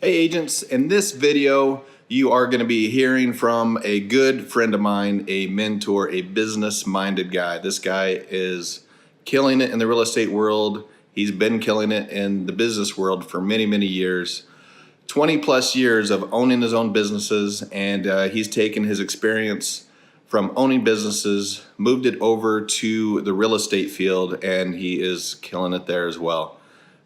Hey agents, in this video, you are going to be hearing from a good friend of mine, a mentor, a business-minded guy. This guy is killing it in the real estate world. He's been killing it in the business world for many, many years. 20 plus years of owning his own businesses, and he's taken his experience from owning businesses, moved it over to the real estate field, and he is killing it there as well.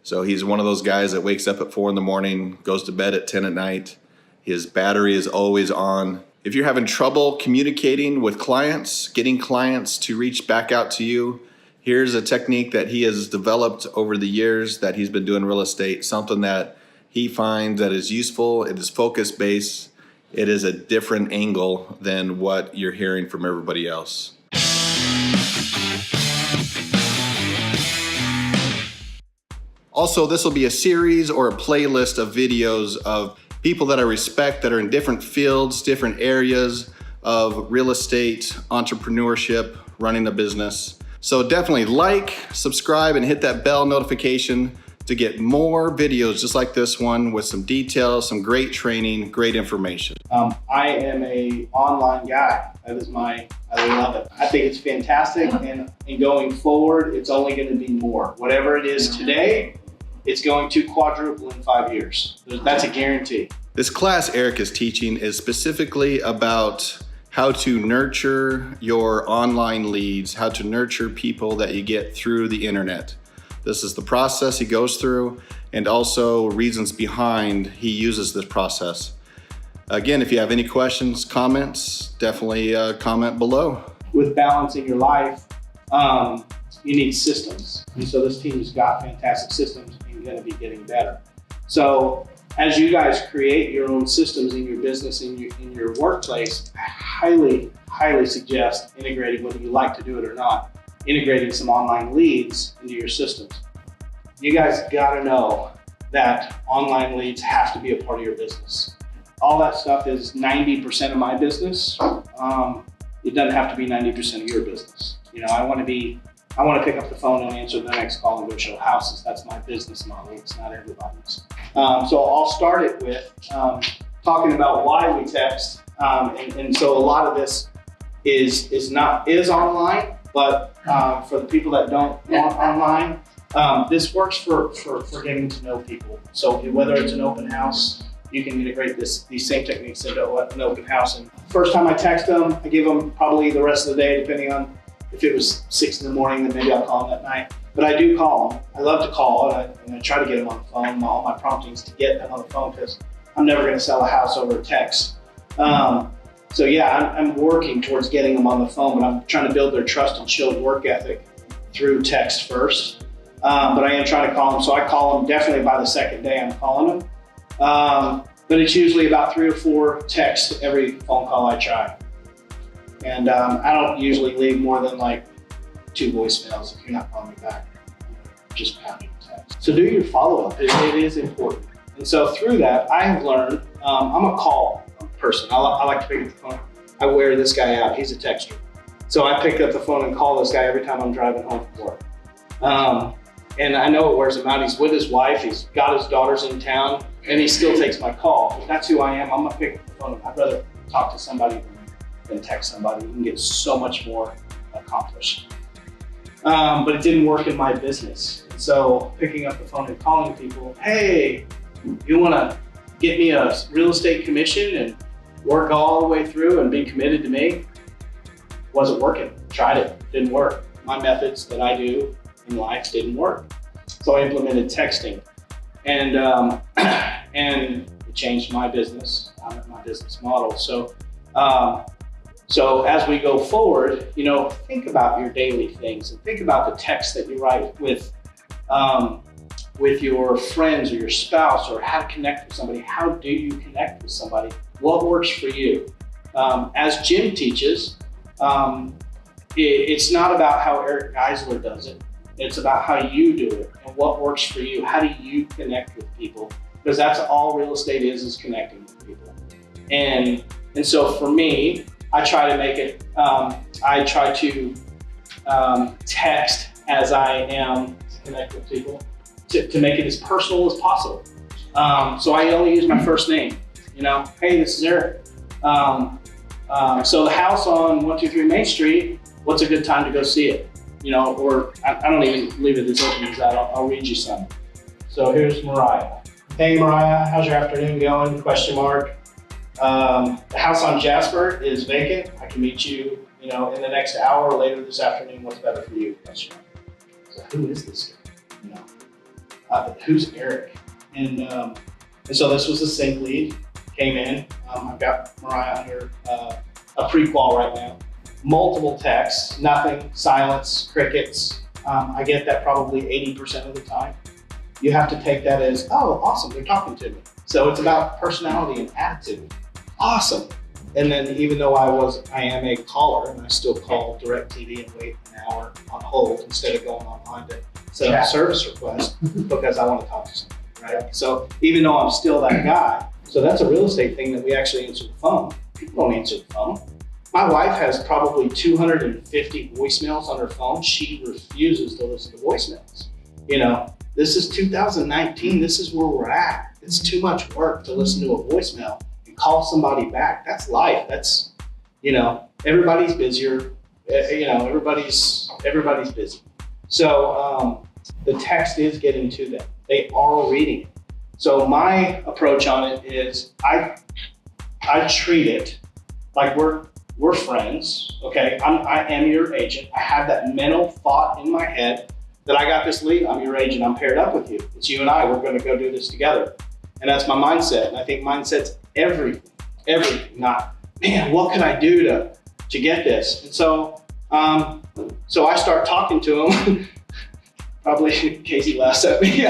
So he's one of those guys that wakes up at 4 in the morning, goes to bed at 10 at night. His battery is always on. If you're having trouble communicating with clients, getting clients to reach back out to you, here's a technique that he has developed over the years that he's been doing real estate, something that he finds that is useful. It is focus-based. It is a different angle than what you're hearing from everybody else. Also, this will be a series or a playlist of videos of people that I respect that are in different fields, different areas of real estate, entrepreneurship, running a business. So definitely like, subscribe, and hit that bell notification to get more videos just like this one with some details, some great training, great information. I am a online guy. I love it. I think it's fantastic, and going forward, it's only going to be more. Whatever it is today, it's going to quadruple in 5 years. That's a guarantee. This class Eric is teaching is specifically about how to nurture your online leads, how to nurture people that you get through the internet. This is the process he goes through, and also reasons behind he uses this process. Again, if you have any questions, comments, definitely comment below. With balancing your life, you need systems. And so this team's got fantastic systems and going to be getting better. So as you guys create your own systems in your business, in your workplace, I highly suggest integrating, whether you like to do it or not, integrating some online leads into your systems. You guys gotta know that online leads have to be a part of your business. All that stuff is 90% of my business. It doesn't have to be 90% of your business. You know, I want to pick up the phone and answer the next call and go show houses. That's my business model. It's not everybody's. So I'll start it with talking about why we text. And so a lot of this is online, but for the people that don't want online, this works for getting to know people. So whether it's an open house, you can integrate these same techniques into an open house. And first time I text them, I give them probably the rest of the day, depending on if it was 6 in the morning, then maybe I'll call them at night. But I do call them. I love to call, and I try to get them on the phone. All my promptings to get them on the phone, because I'm never going to sell a house over a text. So yeah, I'm working towards getting them on the phone, but I'm trying to build their trust and show work ethic through text first. But I am trying to call them. So I call them definitely by the second day I'm calling them. But it's usually about 3 or 4 texts every phone call I try. And I don't usually leave more than like 2 voicemails if you're not calling me back. Just pounding text. So do your follow-up. It is important. And so through that, I have learned, I'm a call person. I like to pick up the phone. I wear this guy out. He's a texter. So I pick up the phone and call this guy every time I'm driving home from work. And I know it wears him out. He's with his wife. He's got his daughters in town, and he still takes my call. That's who I am. I'm going to pick up the phone. I'd rather talk to somebody than text somebody. You can get so much more accomplished. But it didn't work in my business. So picking up the phone and calling people, hey, you want to get me a real estate commission and work all the way through and be committed to me? Wasn't working. Tried it. Didn't work. My methods that I do in life didn't work. So I implemented texting, and it changed my business, my business model. So as we go forward, you know, think about your daily things and think about the text that you write with your friends or your spouse, or how to connect with somebody. How do you connect with somebody? What works for you? As Jim teaches, it's not about how Eric Geisler does it. It's about how you do it and what works for you. How do you connect with people? Because that's all real estate is connecting with people. And so for me, I try to make it, I try to text as I am to connect with people, to make it as personal as possible. So I only use my first name. Hey, this is Eric. So the house on 123 Main Street, what's a good time to go see it? Or I don't even leave it as open as that. I'll read you some. So here's Mariah. Hey Mariah, how's your afternoon going? Question mark. The house on Jasper is vacant. I can meet you, in the next hour or later this afternoon. What's better for you? Question mark. So who is this guy? Who's Eric? And so this was the sync lead. Came in. I've got Mariah on here, a pre-qual right now. Multiple texts, nothing, silence, crickets. I get that probably 80% of the time. You have to take that as, oh, awesome, they're talking to me. So it's about personality and attitude. Awesome. And then even though I am a caller, and I still call DirecTV and wait an hour on hold instead of going online to set up a service request because I want to talk to someone, right? So even though I'm still that guy, so that's a real estate thing that we actually answer the phone. People don't answer the phone. My wife has probably 250 voicemails on her phone. She refuses to listen to voicemails. This is 2019. This is where we're at. It's too much work to listen to a voicemail and call somebody back. That's life. That's, everybody's busier. Everybody's busy. So the text is getting to them. They are reading it. So my approach on it is I treat it like we're friends, okay? I am your agent. I have that mental thought in my head that I got this lead, I'm your agent, I'm paired up with you. It's you and I, we're gonna go do this together. And that's my mindset. And I think mindset's everything, not, man, what can I do to get this? And so I start talking to him. Probably Casey laughs at me.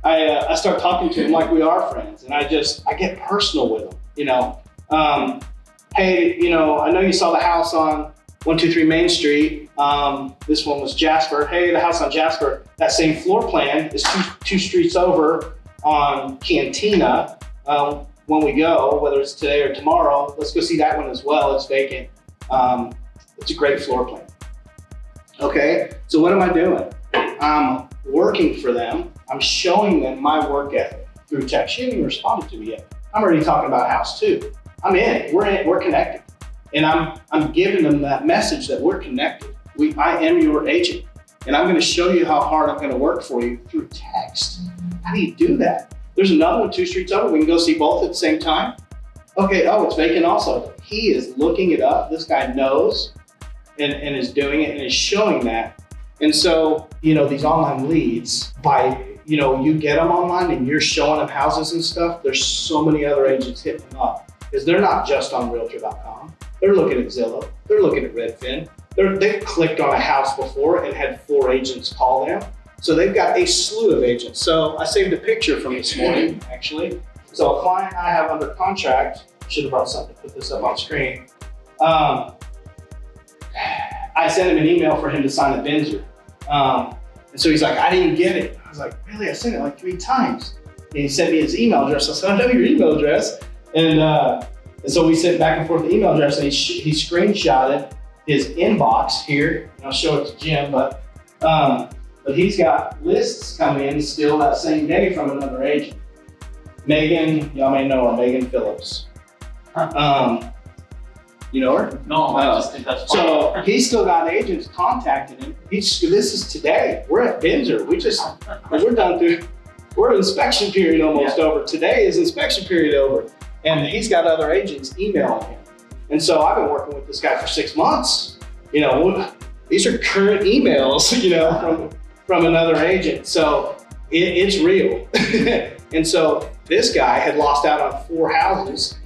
I start talking to him like we are friends, and I get personal with him, hey, I know you saw the house on 123 Main Street. This one was Jasper. Hey, the house on Jasper, that same floor plan is two streets over on Cantina. When we go, whether it's today or tomorrow, let's go see that one as well. It's vacant. It's a great floor plan. Okay, so what am I doing? I'm working for them. I'm showing them my work ethic through text. She hasn't even responded to me yet. I'm already talking about house too. I'm in it. We're connected. And I'm giving them that message that we're connected. I am your agent. And I'm gonna show you how hard I'm gonna work for you through text. How do you do that? There's another one 2 streets over. We can go see both at the same time. Okay, it's vacant also. He is looking it up. This guy knows and is doing it and is showing that. And so, these online leads, you get them online and you're showing them houses and stuff, there's so many other agents hitting them up because they're not just on realtor.com. They're looking at Zillow. They're looking at Redfin. They've clicked on a house before and had 4 agents call them. So they've got a slew of agents. So I saved a picture from this morning, actually. So a client I have under contract, should have brought something to put this up on screen. I sent him an email for him to sign a Benzer. And so he's like, I didn't get it. I was like, really? I sent it like 3 times. And he sent me his email address. I said, I know your email address. And so we sent back and forth the email address, and he screenshotted his inbox here. And I'll show it to Jim, but he's got lists coming in still that same day from another agent. Megan, y'all may know her, Megan Phillips. You know her? No, I just think that's funny. So he's still got agents contacting him. This is today. We're at Benzer. We're done through, we're inspection period almost over. Today is inspection period over. And he's got other agents emailing him. And so I've been working with this guy for 6 months. These are current emails, from another agent. So it's real. And so this guy had lost out on 4 houses.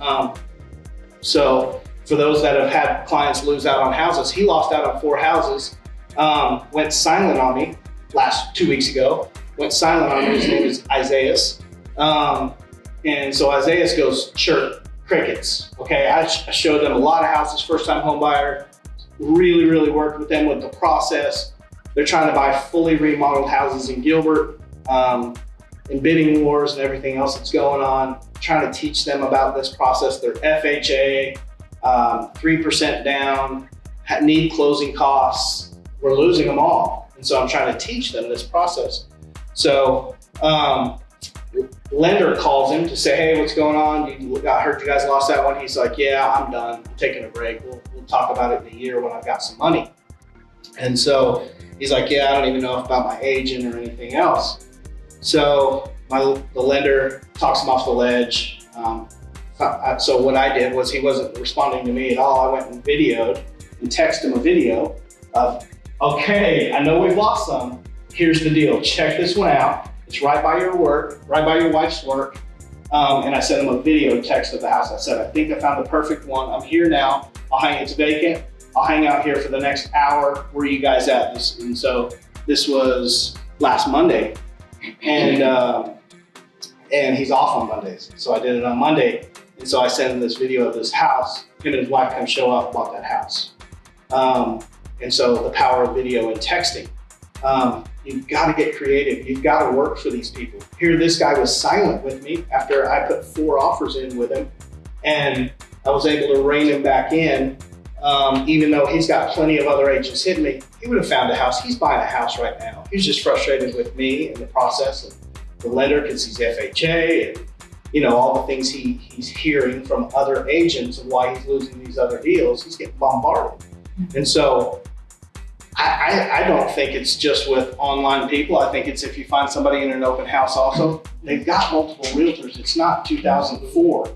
So for those that have had clients lose out on houses, he lost out on 4 houses, went silent on me 2 weeks ago, went silent on me. His name is Isaiah. And so Isaiah goes, chirp, crickets. Okay, I showed them a lot of houses, first time home buyer, really worked with them with the process. They're trying to buy fully remodeled houses in Gilbert, and bidding wars and everything else that's going on, trying to teach them about this process. They're FHA, 3% down, need closing costs. We're losing them all. And so I'm trying to teach them this process. So Lender calls him to say, hey, what's going on? I heard you guys lost that one. He's like, yeah, I'm done. I'm taking a break. We'll talk about it in a year when I've got some money. And so he's like, yeah, I don't even know about my agent or anything else. So the lender talks him off the ledge. So what I did was, he wasn't responding to me at all. I went and videoed and texted him a video of, okay, I know we've lost some. Here's the deal. Check this one out. It's right by your work, right by your wife's work. And I sent him a video text of the house. I said, I think I found the perfect one. I'm here now. It's vacant. I'll hang out here for the next hour. Where are you guys at? And so this was last Monday. And he's off on Mondays. So I did it on Monday. And so I sent him this video of this house. Him and his wife come show up, bought that house. And so the power of video and texting. You've got to get creative. You've got to work for these people. Here, this guy was silent with me after I put 4 offers in with him. And I was able to rein him back in. Even though he's got plenty of other agents hitting me, he would have found a house. He's buying a house right now. He's just frustrated with me and the process and the lender because he's FHA and, you know, all the things he's hearing from other agents and why he's losing these other deals. He's getting bombarded. And so I don't think it's just with online people. I think it's if you find somebody in an open house also, they've got multiple realtors. It's not 2004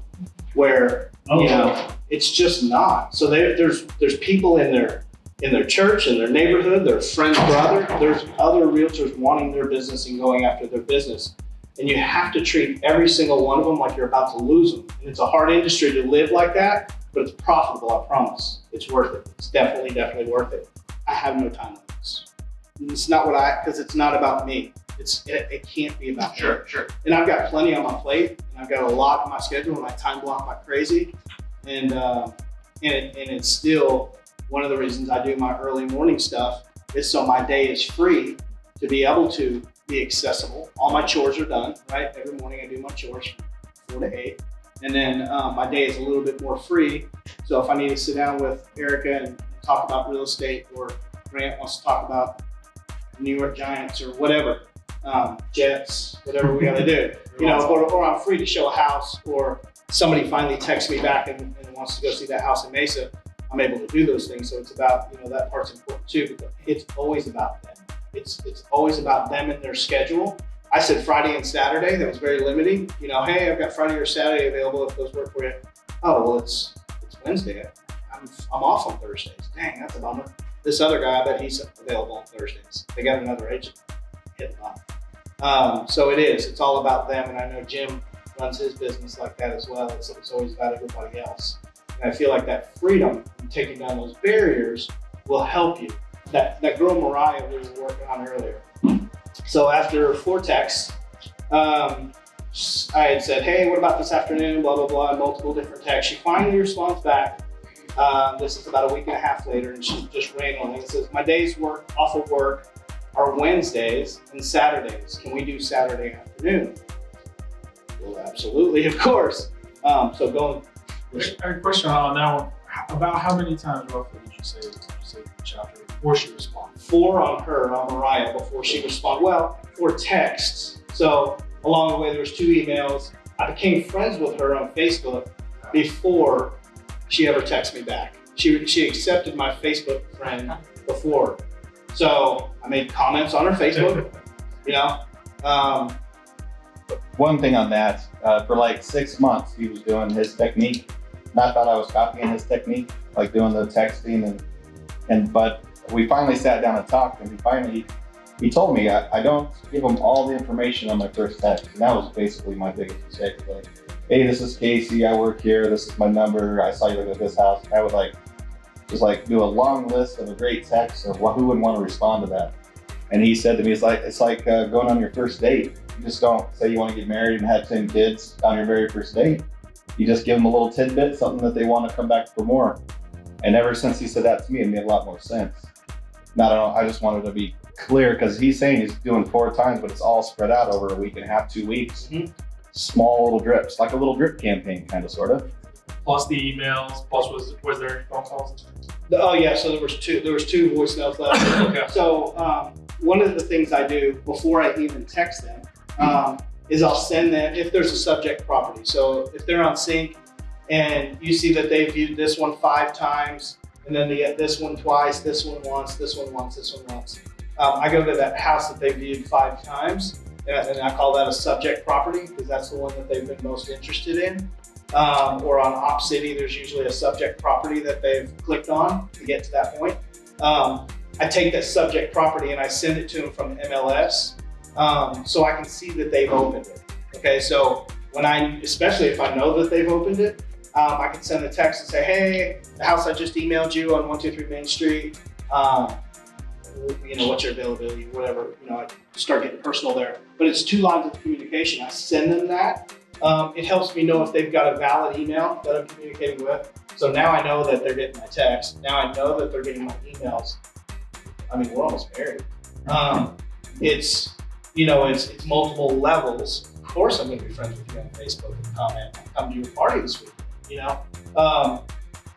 where, you know, it's just not. So there's people in their church, in their neighborhood, their friend's brother. There's other realtors wanting their business and going after their business. And you have to treat every single one of them like you're about to lose them. And it's a hard industry to live like that, but it's profitable, I promise. It's worth it. It's definitely worth it. I have no time limits. It's not because it's not about me. It can't be about me. Sure. And I've got plenty on my plate, and I've got a lot on my schedule, and I time block like crazy. And it's still one of the reasons I do my early morning stuff is so my day is free to be able to be accessible. All my chores are done, right? Every morning I do my chores from 4 to 8. And then my day is a little bit more free. So if I need to sit down with Erica and talk about real estate, or Grant wants to talk about New York Giants or whatever, Jets, whatever we gotta do, you know, or I'm free to show a house, or somebody finally texts me back and wants to go see that house in Mesa, I'm able to do those things. So it's about, you know, that part's important too, but it's always about them. It's always about them and their schedule. I said Friday and Saturday, that was very limiting. You know, hey, I've got Friday or Saturday available if those work for you. Oh, well, it's Wednesday. I'm off on Thursdays. Dang, that's a bummer. This other guy, I bet he's available on Thursdays. They got another agent. Hit them up. So it is. It's all about them. And I know Jim runs his business like that as well. It's always about everybody else. And I feel like that freedom and taking down those barriers will help you. That girl Mariah we were working on earlier. So after 4 texts, I had said, hey, what about this afternoon? Blah, blah, blah, multiple different texts. She finally responds back. This is about a week and a half later, and she just randomly says, my days off of work are Wednesdays and Saturdays. Can we do Saturday afternoon? Well, absolutely, of course. So going. A question on that one. About how many times roughly did you say each after before she responded? 4 on her, on Mariah, before she responded. Well, 4 texts. So along the way, there was 2 emails. I became friends with her on Facebook before she ever texted me back. She accepted my Facebook friend before. So I made comments on her Facebook, you know. One thing on that, for like 6 months, he was doing his technique. Not that I was copying his technique, like doing the texting but we finally sat down and talked, and he told me I don't give him all the information on my first text, and that was basically my biggest mistake. Like, hey, this is Casey, I work here, this is my number, I saw you look at this house. I would just do a long list of a great text of who would want to respond to that. And he said to me, it's like going on your first date. You just don't say you want to get married and have 10 kids on your very first date. You just give them a little tidbit, something that they want to come back for more. And ever since he said that to me, it made a lot more sense. Now, I just wanted to be clear, because he's saying he's doing 4 times, but it's all spread out over a week and a half, 2 weeks. Mm-hmm. Small little drips, like a little drip campaign, kind of, sort of. Plus the emails, plus was there phone calls? Oh yeah, so there was 2 voicemails left. Okay. So one of the things I do before I even text them, is I'll send them, if there's a subject property. So if they're on sync and you see that they viewed this one 5 times, and then they get this one twice, this one once, this one once, this one once. I go to that house that they viewed 5 times, and I call that a subject property because that's the one that they've been most interested in. Or on OpCity, there's usually a subject property that they've clicked on to get to that point. I take that subject property and I send it to them from MLS, so I can see that they've opened it. Okay, so especially if I know that they've opened it, I can send a text and say, hey, the house I just emailed you on 123 Main Street, what's your availability, whatever, I start getting personal there. But it's 2 lines of communication. I send them that. It helps me know if they've got a valid email that I'm communicating with. So now I know that they're getting my text. Now I know that they're getting my emails. I mean, we're almost married. It's multiple levels. Of course, I'm going to be friends with you on Facebook and comment. I'll come to your party this week,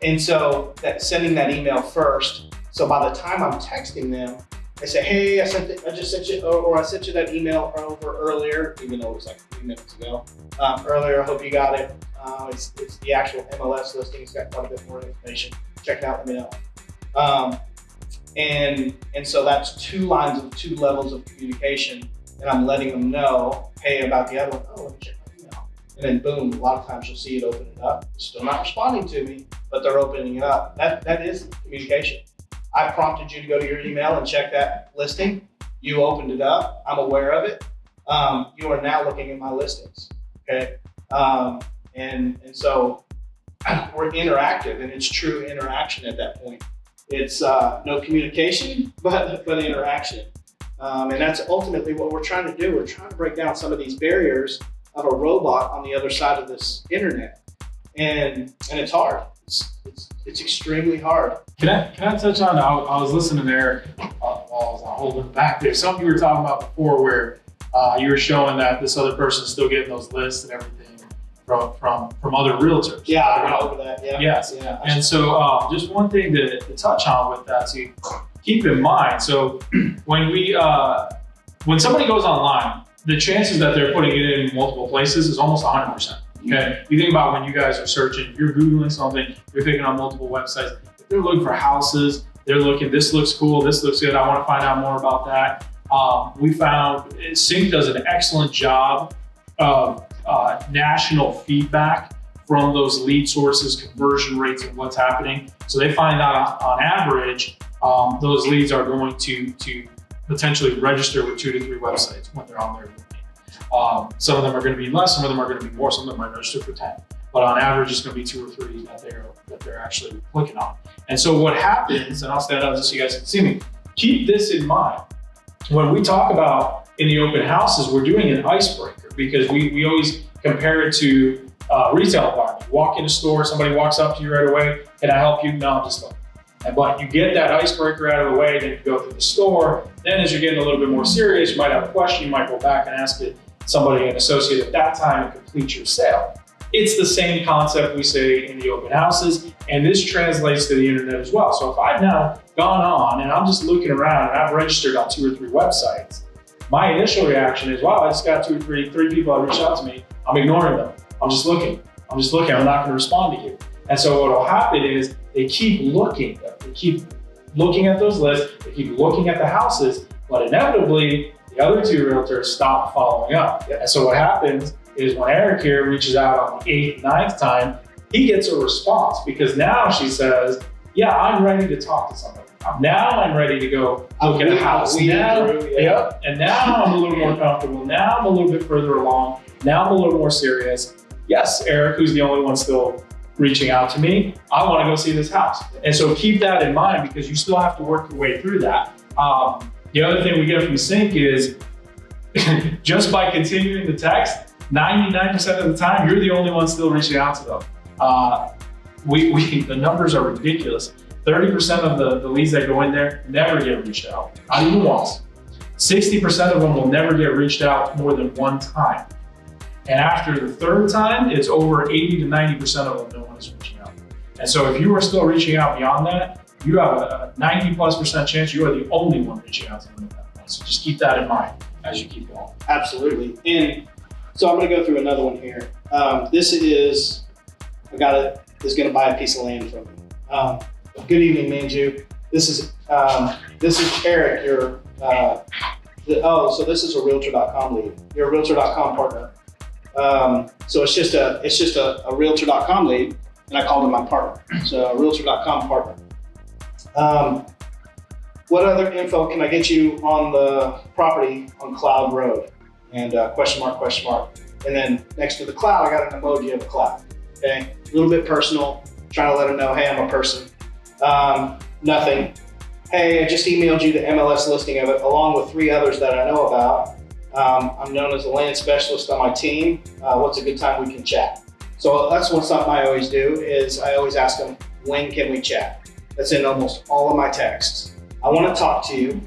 And so sending that email first. So by the time I'm texting them, I say, hey, I just sent you, or I sent you that email over earlier, even though it was like 3 minutes ago. Earlier, I hope you got it. It's the actual MLS listing. It's got quite a bit more information. Check it out, let me know. And so that's 2 levels of communication, and I'm letting them know, hey, about the other one, let me check my email. And then boom, a lot of times you'll see it open it up. They're still not responding to me, but they're opening it up. That is communication. I prompted you to go to your email and check that listing. You opened it up. I'm aware of it. You are now looking at my listings. Okay. And so we're interactive, and it's true interaction at that point. It's no communication, but interaction. And that's ultimately what we're trying to do. We're trying to break down some of these barriers of a robot on the other side of this internet. And it's hard. It's extremely hard. Can I touch on, I was listening there while I was holding back there. Something you were talking about before where you were showing that this other person's still getting those lists and everything from other realtors. Yeah, I went over that. Yeah. Yes. Yeah. And so just one thing to touch on with that to keep in mind. So when somebody goes online, the chances that they're putting it in multiple places is almost 100%. Okay, you think about when you guys are searching, you're Googling something, you're picking on multiple websites. If they're looking for houses, they're looking, this looks cool, this looks good, I want to find out more about that. We found Sync does an excellent job of national feedback from those lead sources, conversion rates, and what's happening. So they find out on average, those leads are going to potentially register with 2 to 3 websites when they're on there. Some of them are going to be less, some of them are going to be more, some of them might register for 10. But on average, it's going to be 2 or 3 that they're actually clicking on. And so what happens, and I'll stand up just so you guys can see me, keep this in mind. When we talk about in the open houses, we're doing an icebreaker because we always compare it to retail environment. You walk in a store, somebody walks up to you right away, can I help you? No, I'm just looking. But you get that icebreaker out of the way, then you go through the store. Then as you're getting a little bit more serious, you might have a question, you might go back and ask it somebody, an associate at that time, and complete your sale. It's the same concept we say in the open houses, and this translates to the internet as well. So if I've now gone on and I'm just looking around and I've registered on 2 or 3 websites, my initial reaction is, wow, I just got 2 or 3 people that reached out to me. I'm ignoring them. I'm just looking. I'm not going to respond to you. And so what will happen is they keep looking. They keep looking at those lists. They keep looking at the houses, but inevitably the other 2 realtors stop following up. And so what happens is when Eric here reaches out on the 8th, 9th time, he gets a response because now she says, yeah, I'm ready to talk to somebody. Now I'm ready to go look at a house. And now I'm a little more comfortable. Now I'm a little bit further along. Now I'm a little more serious. Yes, Eric, who's the only one still reaching out to me, I want to go see this house. And so keep that in mind because you still have to work your way through that. The other thing we get from Sync is just by continuing the text, 99% of the time, you're the only one still reaching out to them. The numbers are ridiculous. 30% of the leads that go in there never get reached out, not even once. 60% of them will never get reached out more than 1 time. And after the 3rd time, it's over 80 to 90% of them no one is reaching out. And so if you are still reaching out beyond that, you have a 90+% chance you are the only one reaching out to them at that point. So just keep that in mind as you keep going. Absolutely. And So I'm going to go through another one here. This is going to buy a piece of land from me. Good evening, Manju. This is Eric. So this is a Realtor.com lead. You're a Realtor.com partner. So it's just a Realtor.com lead, and I called him my partner. So a Realtor.com partner. What other info can I get you on the property on Cloud Road? And question mark, question mark. And then next to the cloud, I got an emoji of a cloud. Okay, a little bit personal, trying to let them know, hey, I'm a person. Nothing. Hey, I just emailed you the MLS listing of it, along with 3 others that I know about. I'm known as a land specialist on my team. What's a good time we can chat? So that's something I always do, is I always ask them, when can we chat? That's in almost all of my texts. I want to talk to you.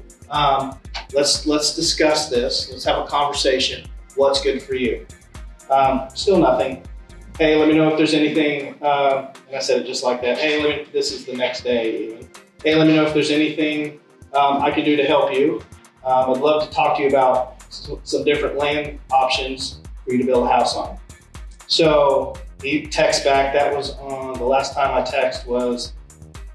Let's discuss this. Let's have a conversation. What's good for you? Still nothing. Hey, let me know if there's anything, and I said it just like that. Hey, this is the next day even. Hey, let me know if there's anything I can do to help you. I'd love to talk to you about some different land options for you to build a house on. So he texts back. That was on, the last time I text was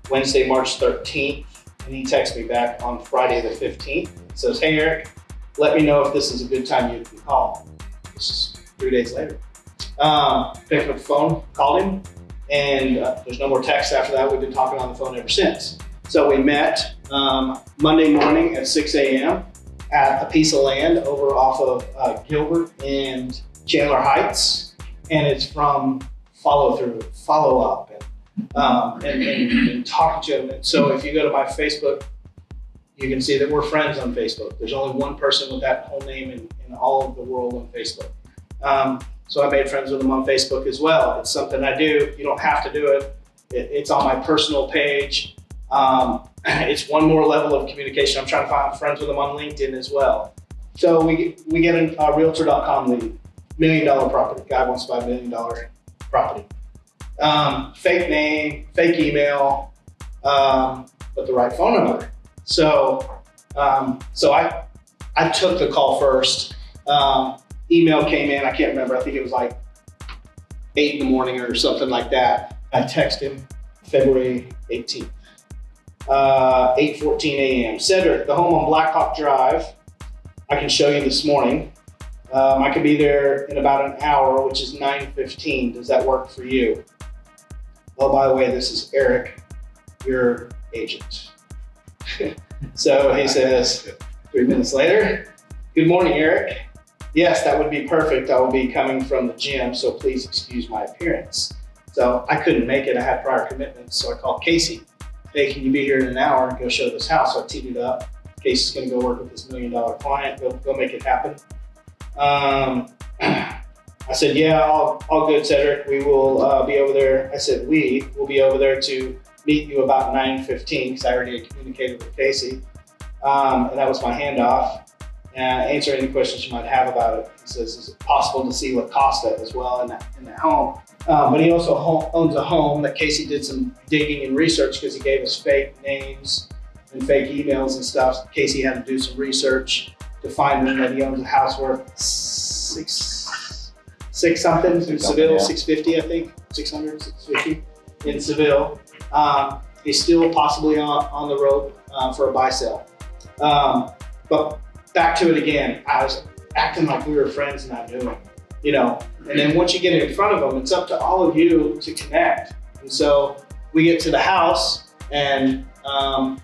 Wednesday, March 13th. And he texted me back on Friday the 15th. It says, hey, Eric, let me know if this is a good time you can call. This is 3 days later. Picked up the phone, called him, and there's no more text after that. We've been talking on the phone ever since. So we met Monday morning at 6 a.m. at a piece of land over off of Gilbert and Chandler Heights. And it's from follow up, and talking to him. And so if you go to my Facebook, you can see that we're friends on Facebook. There's only one person with that whole name in all of the world on Facebook. So I made friends with him on Facebook as well. It's something I do. You don't have to do it. It's on my personal page. It's one more level of communication. I'm trying to find friends with him on LinkedIn as well. So we get a Realtor.com lead, $1 million property. Guy wants to buy $1 million property. Fake name, fake email, but the right phone number. So I took the call first. Email came in, I can't remember, I think it was like 8 in the morning or something like that. I texted him February 18th, 8:14 a.m. Cedric, the home on Blackhawk Drive, I can show you this morning. I could be there in about an hour, which is 9:15. Does that work for you? Oh, by the way, this is Eric, your agent. So he says, 3 minutes later, good morning, Eric. Yes, that would be perfect. I will be coming from the gym, so please excuse my appearance. So I couldn't make it. I had prior commitments, so I called Casey. Hey, can you be here in an hour and go show this house? So I teed it up. Casey's gonna go work with this $1 million client. Go make it happen. I said, yeah, all good, Cedric. We will be over there. I said, we will be over there to meet you about 9:15, because I already had communicated with Casey. And that was my handoff. Answer any questions you might have about it. He says, is it possible to see what cost that as well in that home? But he also owns a home that Casey did some digging and research, because he gave us fake names and fake emails and stuff. Casey had to do some research to find that he owns a house worth six something in Seville, yeah. 650, I think, 600, 650 in Seville. He's still possibly on the road for a buy sale. But back to it again, I was acting like we were friends and I knew him, and then once you get in front of him, it's up to all of you to connect. And so we get to the house, and I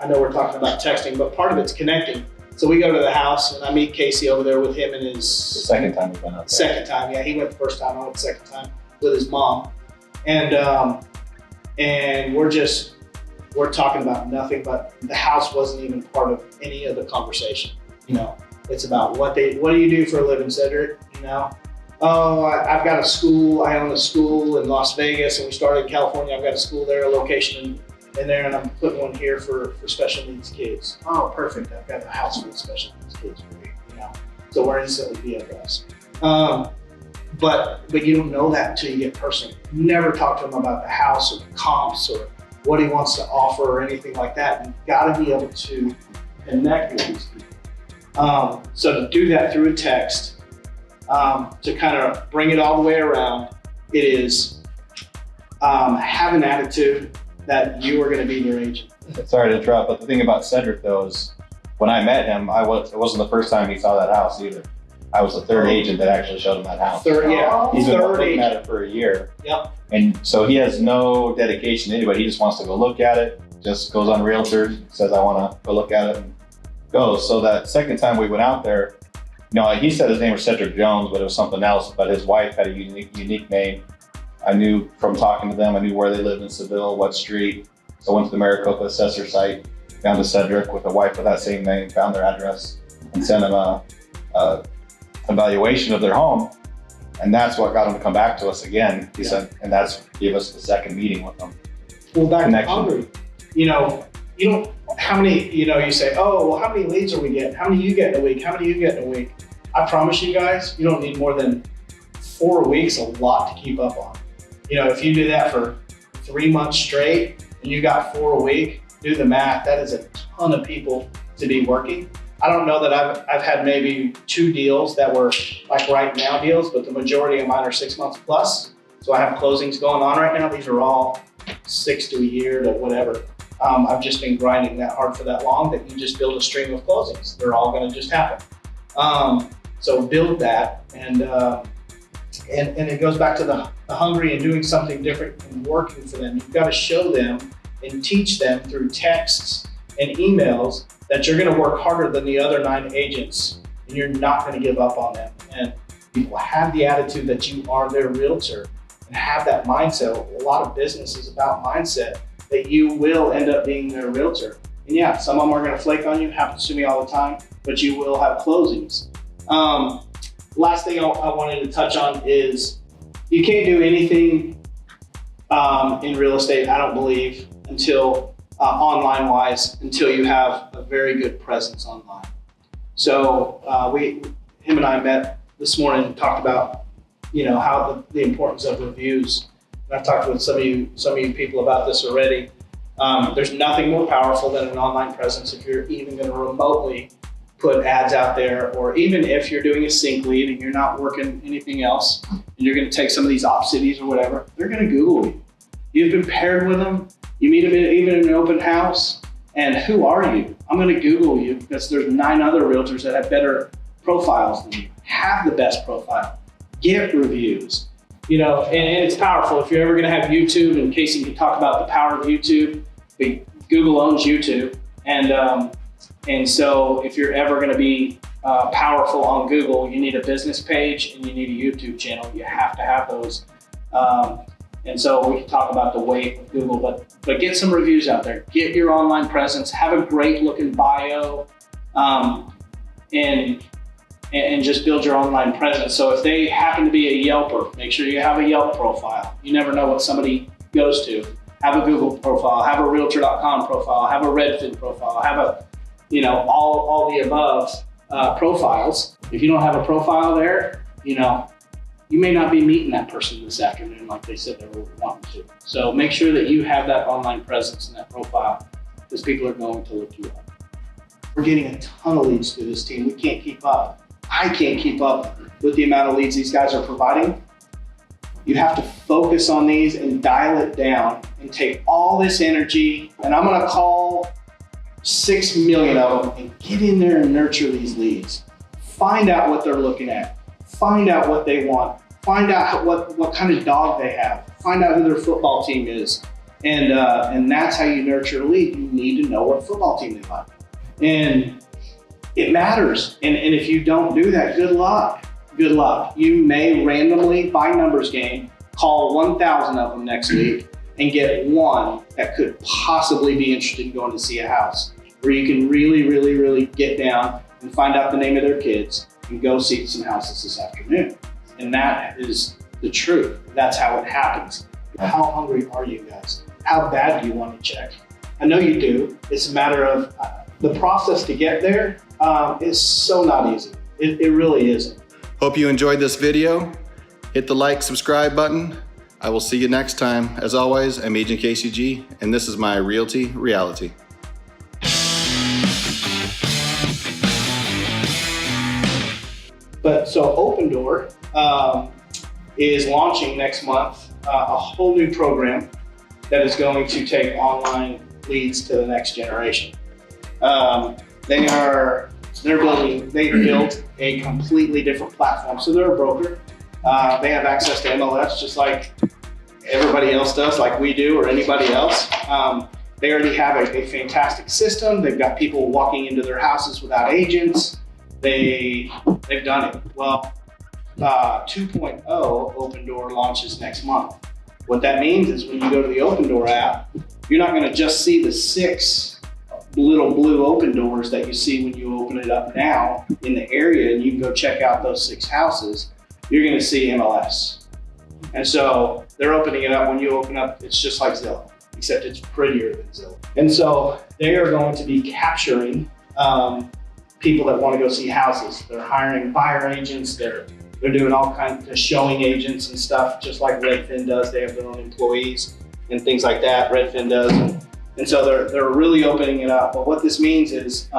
know we're talking about texting, but part of it's connecting. So we go to the house, and I meet Casey over there with him and his... The second time we went out there. Second time, yeah. He went the first time, I went the second time with his mom. And we're talking about nothing, but the house wasn't even part of any of the conversation. It's about what do you do for a living, Cedric? Oh, I've got a school. I own a school in Las Vegas, and we started in California. I've got a school there, a location in there, and I'm putting one here for special needs kids. Oh, perfect. I've got a house for the special needs kids for you. So we're instantly BFFs. But you don't know that until you get personal. You never talk to him about the house or the comps or what he wants to offer or anything like that. You've got to be able to connect with these people. So to do that through a text to kind of bring it all the way around, it is have an attitude that you are going to be your agent. Sorry to interrupt, but the thing about Cedric though is when I met him, it wasn't the first time he saw that house either. I was the third agent that actually showed him that house. He's been third looking at agent. it for a year. Yep. And so he has no dedication to anybody. He just wants to go look at it, just goes on Realtor, says, I want to go look at it, and goes. So that second time we went out there, he said his name was Cedric Jones, but it was something else. But his wife had a unique name. I knew from talking to them, I knew where they lived in Seville, what street. So I went to the Maricopa assessor site, found a Cedric with a wife with that same name, found their address, and sent him a evaluation of their home. And that's what got him to come back to us again. He said, and that's gave us the second meeting with them. Well, back to Connection. Hungary, you don't, how many, you say, oh, well, how many leads are we getting? How many you get in a week? How many you get in a week? I promise you guys, you don't need more than 4 weeks, a lot to keep up on. If you do that for 3 months straight and you got 4 a week, do the math. That is a ton of people to be working. I don't know that I've had maybe 2 deals that were like right now deals, but the majority of mine are 6 months plus. So I have closings going on right now. These are all 6 to a year to whatever. I've just been grinding that hard for that long that you just build a stream of closings. They're all going to just happen. So build that, and it goes back to the hungry and doing something different and working for them. You've got to show them and teach them through texts and emails that you're going to work harder than the other 9 agents, and you're not going to give up on them. And people have the attitude that you are their realtor and have that mindset. A lot of business is about mindset, that you will end up being their realtor. And yeah, some of them are going to flake on you. Happens to me all the time, but you will have closings. Last thing I wanted to touch on is you can't do anything in real estate, I don't believe, until online wise, until you have a very good presence online. So him and I met this morning and talked about how the importance of reviews. And I've talked with some of you people about this already. There's nothing more powerful than an online presence if you're even going to remotely put ads out there, or even if you're doing a sync lead and you're not working anything else, and you're going to take some of these op cities or whatever, they're going to Google you. You've been paired with them. You meet them even in an open house, and who are you? I'm going to Google you because there's 9 other realtors that have better profiles than you. Have the best profile. Get reviews. And it's powerful. If you're ever going to have YouTube, and Casey can talk about the power of YouTube, Google owns YouTube, and so if you're ever going to be powerful on Google, you need a business page and you need a YouTube channel. You have to have those. And so we can talk about the weight of Google, but get some reviews out there. Get your online presence. Have a great looking bio, and just build your online presence. So if they happen to be a Yelper, make sure you have a Yelp profile. You never know what somebody goes to. Have a Google profile. Have a Realtor.com profile. Have a Redfin profile. Have a all the above profiles. If you don't have a profile there, you may not be meeting that person this afternoon like they said they were wanting to. So make sure that you have that online presence and that profile, because people are going to look you up. We're getting a ton of leads through this team. We can't keep up. I can't keep up with the amount of leads these guys are providing. You have to focus on these and dial it down and take all this energy, and I'm gonna call 6 million of them, and get in there and nurture these leads. Find out what they're looking at. Find out what they want. Find out what kind of dog they have. Find out who their football team is. And that's how you nurture a lead. You need to know what football team they like. And it matters. And if you don't do that, good luck. Good luck. You may randomly, by numbers game, call 1,000 of them next week and get one that could possibly be interested in going to see a house, where you can really, really, really get down and find out the name of their kids and go see some houses this afternoon. And that is the truth. That's how it happens. How hungry are you guys? How bad do you want to check? I know you do. It's a matter of the process to get there is so not easy. It really isn't. Hope you enjoyed this video. Hit the like, subscribe button. I will see you next time. As always, I'm Agent KCG, and this is my Realty Reality. But so Opendoor is launching next month a whole new program that is going to take online leads to the next generation. They built a completely different platform. So they're a broker. They have access to MLS just like everybody else does, like we do, or anybody else. They already have a fantastic system. They've got people walking into their houses without agents. They've done it. Well, 2.0 Opendoor launches next month. What that means is when you go to the Opendoor app, you're not going to just see the 6 little blue open doors that you see when you open it up now in the area, and you can go check out those 6 houses. You're going to see MLS. And so they're opening it up. When you open up, it's just like Zillow, except it's prettier than Zillow. And so they are going to be capturing people that want to go see houses. They're hiring buyer agents. They're doing all kinds of showing agents and stuff, just like Redfin does. They have their own employees and things like that. Redfin does. And so they're really opening it up. But what this means is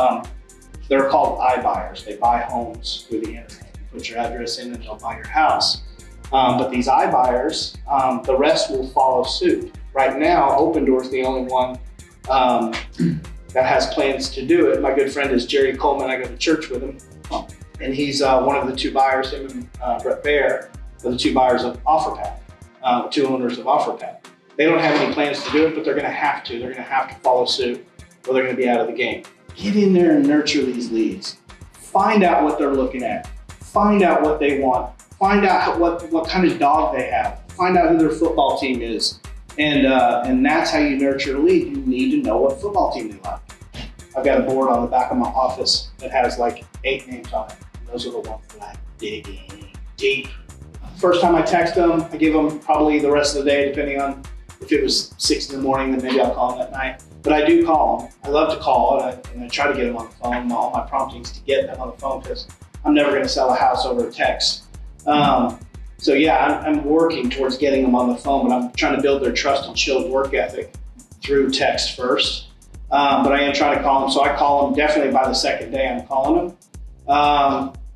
they're called iBuyers. They buy homes through the internet. You put your address in and they'll buy your house. But these iBuyers, the rest will follow suit. Right now, Opendoor is the only one that has plans to do it. My good friend is Jerry Coleman. I go to church with him. And he's one of the 2 buyers, him and Brett Baer, are the 2 buyers of OfferPad, 2 owners of OfferPad. They don't have any plans to do it, but they're going to have to. They're going to have to follow suit, or they're going to be out of the game. Get in there and nurture these leads. Find out what they're looking at. Find out what they want. Find out what kind of dog they have. Find out who their football team is. And that's how you nurture a lead. You need to know what football team they like. I've got a board on the back of my office that has like 8 names on it. And those are the ones that I dig in deep. First time I text them, I give them probably the rest of the day, depending on if it was 6 in the morning, then maybe I'll call them that night. But I do call them. I love to call, and I try to get them on the phone. All my promptings to get them on the phone, because I'm never going to sell a house over a text. So yeah, I'm working towards getting them on the phone, but I'm trying to build their trust and show work ethic through text first. But I am trying to call them. So I call them definitely by the 2nd day I'm calling them.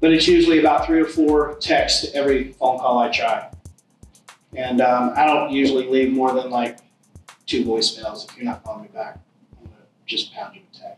But it's usually about 3 or 4 texts every phone call I try. And I don't usually leave more than like 2 voicemails. If you're not calling me back, I'm gonna just pound you a text.